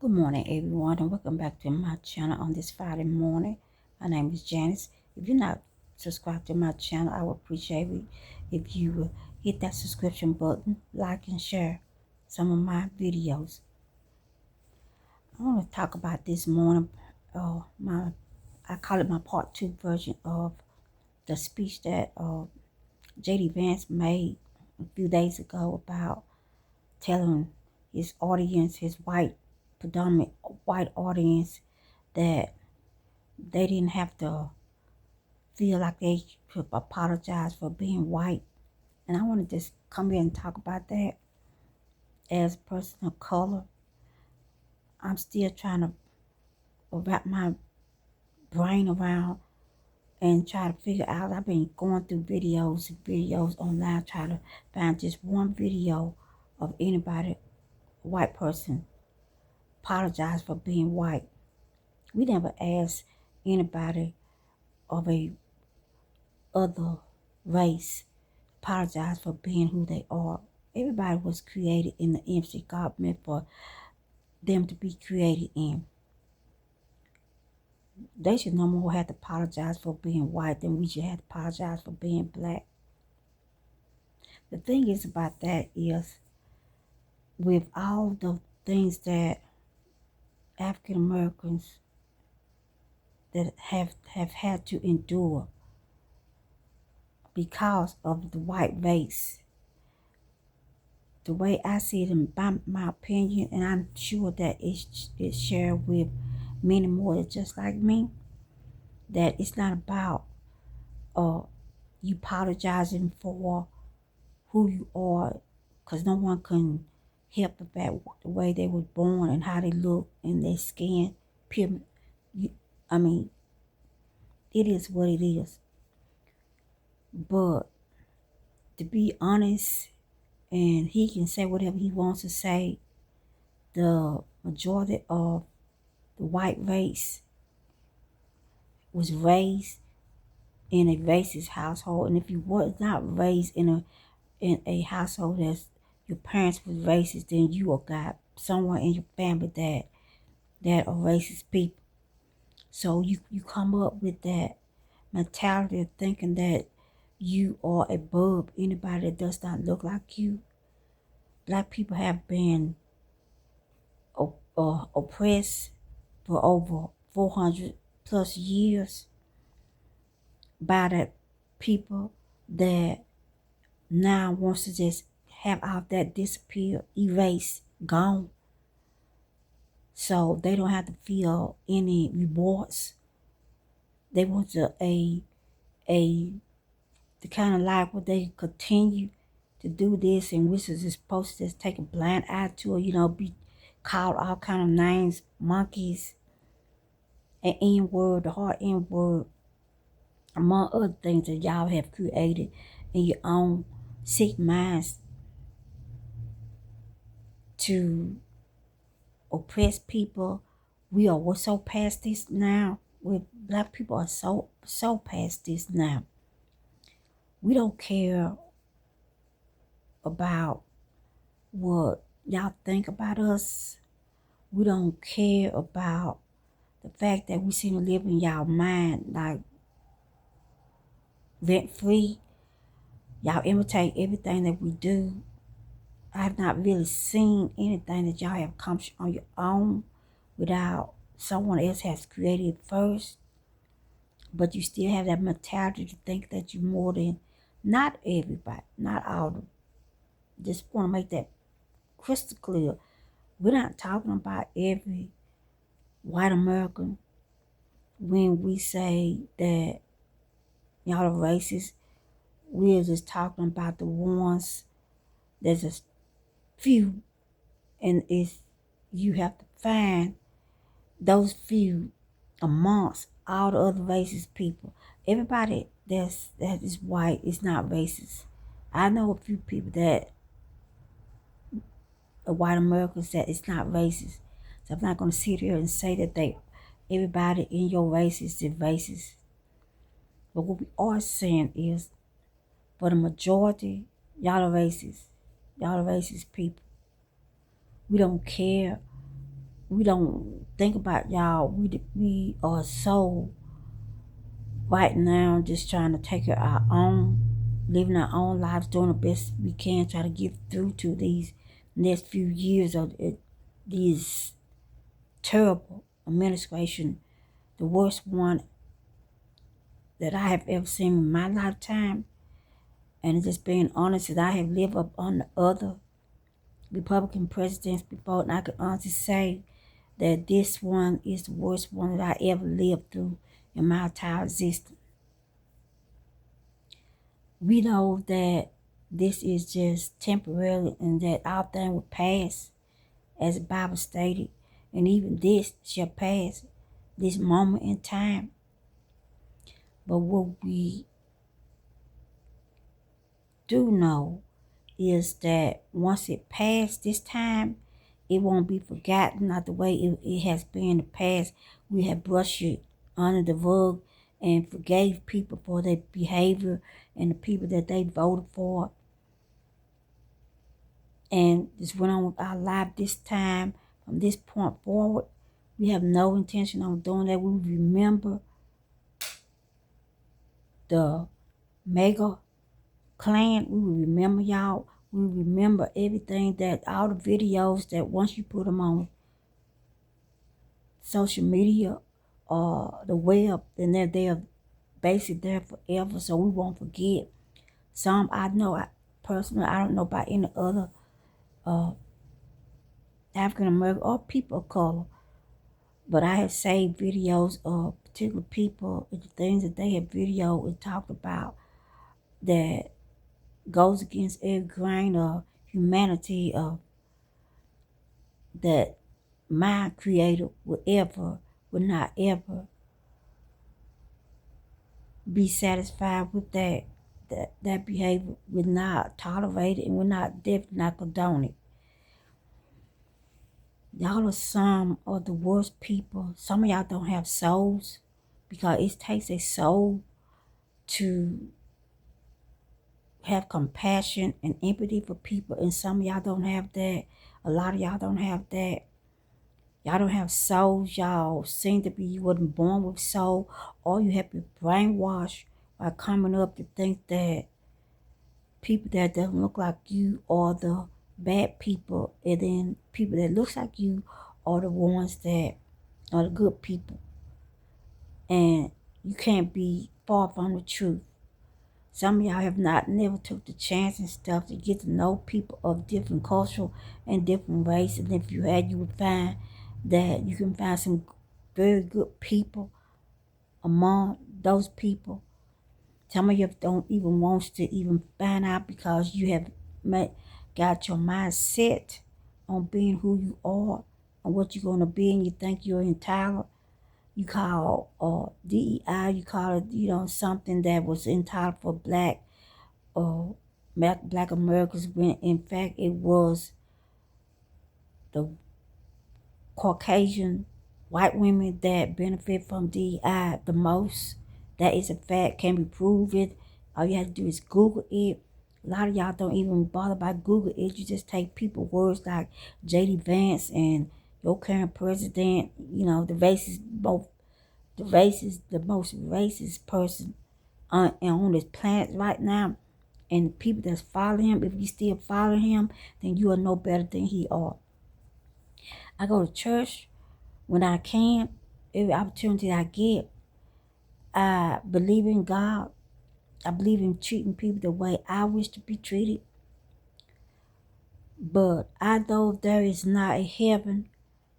Good morning, everyone, and welcome back to my channel on this Friday morning. My name is Janice. If you're not subscribed to my channel, I would appreciate it if you would hit that subscription button, like and share some of my videos. I want to talk about this morning, I call it my part 2 version of the speech that JD Vance made a few days ago about telling his audience, his predominant white audience, that they didn't have to feel like they could apologize for being white. And I want to just come here and talk about that. As a person of color, I'm still trying to wrap my brain around and try to figure out. I've been going through videos online, trying to find just one video of anybody, white person, apologize for being white. We never asked anybody of a other race apologize for being who they are. Everybody was created in the image that God meant for them to be created in. They should no more have to apologize for being white than we should have to apologize for being black. The thing is about that is, with all the things that African Americans that have had to endure because of the white race, the way I see it, in my opinion, and I'm sure that it's shared with many more that's just like me, that it's not about you apologizing for who you are, because no one can help about the way they were born and how they look and their skin. I mean, it is what it is. But to be honest, and he can say whatever he wants to say, the majority of the white race was raised in a racist household. And if you were not raised in a household that's your parents was racist, then you got someone in your family that are racist people. So you come up with that mentality of thinking that you are above anybody that does not look like you. Black people have been oppressed for over 400 plus years by that people that now wants to just have all that disappear, erase, gone. So they don't have to feel any remorse. They want the kind of life where they continue to do this, and which is supposed to just take a blind eye to it, be called all kind of names, monkeys, an N-word, the hard N-word, among other things that y'all have created in your own sick minds to oppress people. We're so past this now. Black people are so past this now. We don't care about what y'all think about us. We don't care about the fact that we seem to live in y'all mind like rent free. Y'all imitate everything that we do. I have not really seen anything that y'all have accomplished on your own without someone else has created it first. But you still have that mentality to think that you're more than, not everybody, not all of them. Just want to make that crystal clear. We're not talking about every white American when we say that y'all are racist. We're just talking about the ones, there's a few, and you have to find those few amongst all the other racist people. Everybody that is white is not racist. I know a few people that are white Americans that is not racist. So I'm not going to sit here and say that everybody in your race is racist. But what we are saying is, for the majority, y'all are racist. Y'all are racist people. We don't care we don't think about y'all. We are so right now just trying to take care of our own, living our own lives, doing the best we can, try to get through to these next few years of these terrible administration, the worst one that I have ever seen in my lifetime. And just being honest, that I have lived up under other Republican presidents before, and I can honestly say that this one is the worst one that I ever lived through in my entire existence. We know that this is just temporary and that our thing will pass, as the Bible stated, and even this shall pass, this moment in time. But what we do know is that once it passed this time, it won't be forgotten, not the way it has been in the past. We have brushed it under the rug and forgave people for their behavior and the people that they voted for, and just went on with our life this time. From this point forward, we have no intention on doing that. We remember the mega clan. We will remember y'all. We remember everything, that all the videos that once you put them on social media or the web, then they're basically there forever. So we won't forget. Some I know, personally, I don't know about any other African American or people of color, but I have saved videos of particular people and the things that they have videoed and talked about that goes against every grain of humanity that my creator would not ever be satisfied with that behavior, would not tolerate it, and would not definitely not condone it. Y'all are some of the worst people. Some of y'all don't have souls, because it takes a soul to have compassion and empathy for people, and some of y'all don't have that. A lot of y'all don't have that. Y'all don't have souls. Y'all seem to be, you wasn't born with soul, or you have been brainwashed by coming up to think that people that doesn't look like you are the bad people, and then people that looks like you are the ones that are the good people. And you can't be far from the truth. Some of y'all have never took the chance and stuff to get to know people of different culture and different race. And if you had, you would find that you can find some very good people among those people. Some of you don't even want to even find out, because you have got your mind set on being who you are and what you're going to be, and you think you're entitled. You call DEI, you call it, something that was entitled for black Americans, when in fact it was the Caucasian white women that benefit from DEI the most. That is a fact, can be proven. All you have to do is Google it. A lot of y'all don't even bother by Google it. You just take people words like JD Vance and your current president, the most racist person on this planet right now. And the people that's following him, if you still follow him, then you are no better than he are. I go to church when I can, every opportunity I get. I believe in God. I believe in treating people the way I wish to be treated. But I know there is not a heaven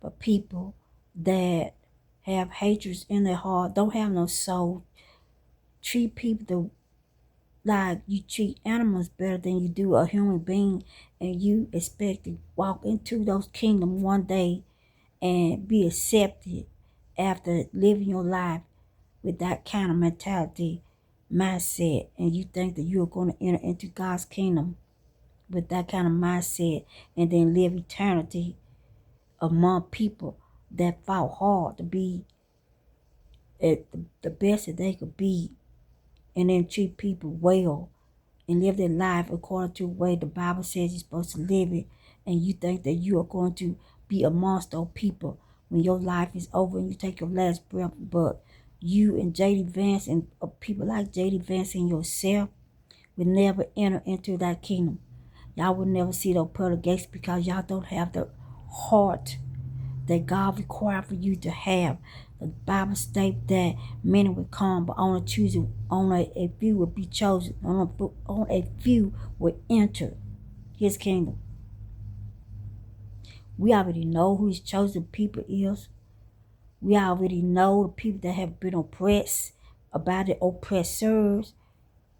for people that have hatreds in their heart, don't have no soul, treat people like you treat animals better than you do a human being, and you expect to walk into those kingdoms one day and be accepted after living your life with that kind of mentality, mindset, and you think that you're going to enter into God's kingdom with that kind of mindset and then live eternity among people that fought hard to be at the best that they could be, and then treat people well and live their life according to the way the Bible says you're supposed to live it, and you think that you are going to be amongst those people when your life is over and you take your last breath. But you and JD Vance and people like JD Vance and yourself will never enter into that kingdom. Y'all will never see those pearly gates because y'all don't have the heart that God required for you to have. The Bible states that many will come, but only a few will be chosen. Only a few will enter his kingdom. We already know who his chosen people is. We already know the people that have been oppressed about the oppressors.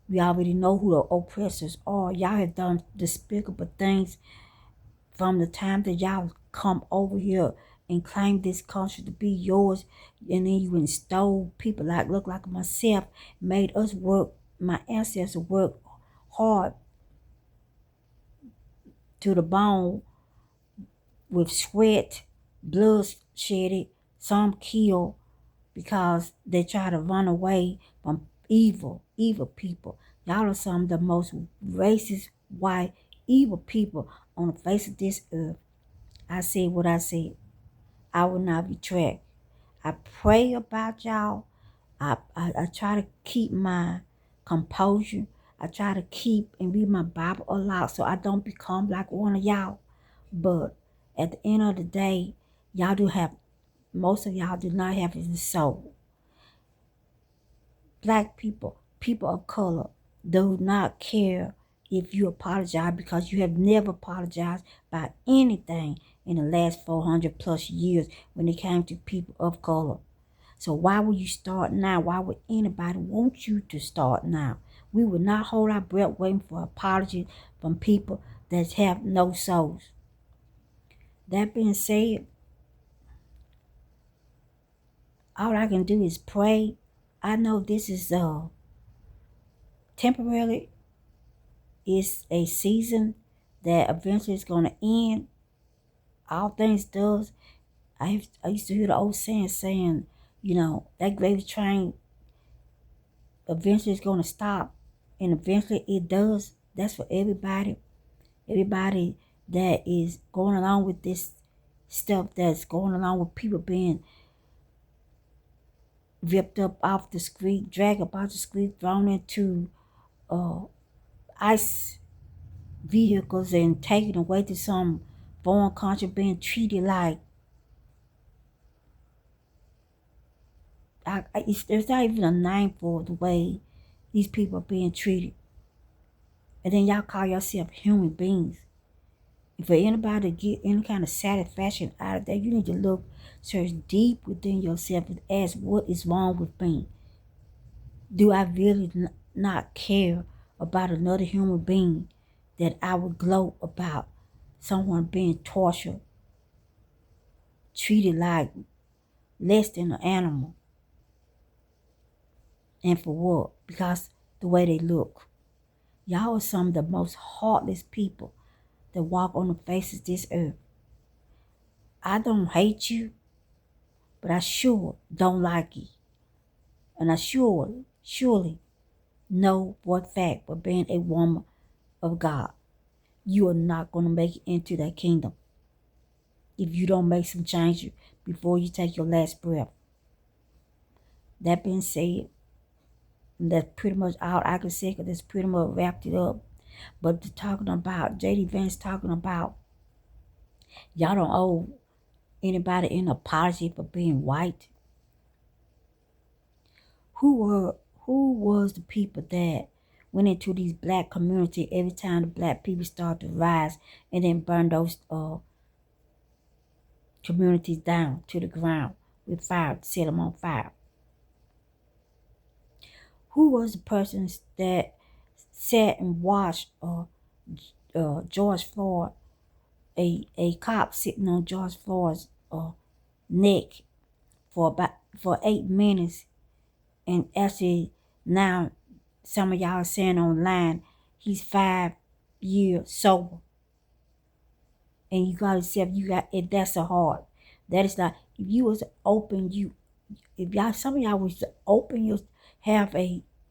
We already know who the oppressors are. Y'all have done despicable things from the time that y'all come over here and claim this country to be yours, and then you install people look like myself, made us work, my ancestors work hard to the bone with sweat, blood shedded, some killed because they try to run away from evil people. Y'all are some of the most racist, white, evil people on the face of this earth. I said what I said. I will not retract. I pray about y'all. I try to keep my composure. I try to keep and read my Bible a lot so I don't become like one of y'all. But at the end of the day, most of y'all do not have his soul. Black people, people of color, do not care if you apologize because you have never apologized about anything in the last 400 plus years when it came to people of color. So why would you start now? Why would anybody want you to start now? We would not hold our breath waiting for apologies from people that have no souls. That being said, all I can do is pray. I know this is temporary. It's a season that eventually is going to end. All things does. I used to hear the old saying, that gravy train eventually is going to stop. And eventually it does. That's for everybody. Everybody that is going along with this stuff, that's going along with people being ripped up off the street, dragged up off the street, thrown into ICE vehicles and taken away to some foreign country, being treated like there's not even a name for the way these people are being treated. And then y'all call yourself human beings. And for anybody to get any kind of satisfaction out of that, you need to search deep within yourself and ask, what is wrong with me? Do I really not care about another human being that I would gloat about someone being tortured, treated like less than an animal? And for what? Because the way they look. Y'all are some of the most heartless people that walk on the face of this earth. I don't hate you, but I sure don't like you. And I surely know for a fact, for being a woman of God, you are not going to make it into that kingdom if you don't make some changes before you take your last breath. That being said, that's pretty much all I can say, because that's pretty much wrapped it up. But JD Vance talking about, y'all don't owe anybody an apology for being white. Who was the people that went into these black community every time the black people start to rise and then burn those communities down to the ground with fire, set them on fire? Who was the persons that sat and watched George Floyd, a cop sitting on George Floyd's neck for 8 minutes, and actually now some of y'all are saying online he's 5 years sober, and you got yourself, that's a heart. That is not, if you was open, if y'all, some of y'all was to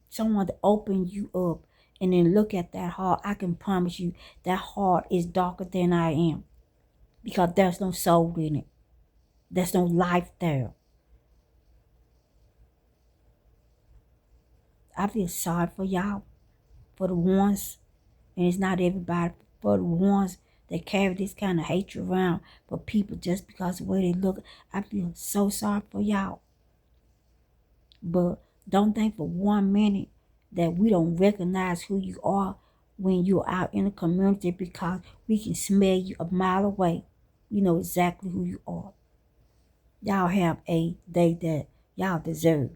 someone to open you up and then look at that heart, I can promise you that heart is darker than I am. because there's no soul in it. There's no life there. I feel sorry for y'all, for the ones, and it's not everybody, for the ones that carry this kind of hatred around for people just because of the way they look. I feel so sorry for y'all. But don't think for 1 minute that we don't recognize who you are when you're out in the community, because we can smell you a mile away. We know exactly who you are. Y'all have a day that y'all deserve.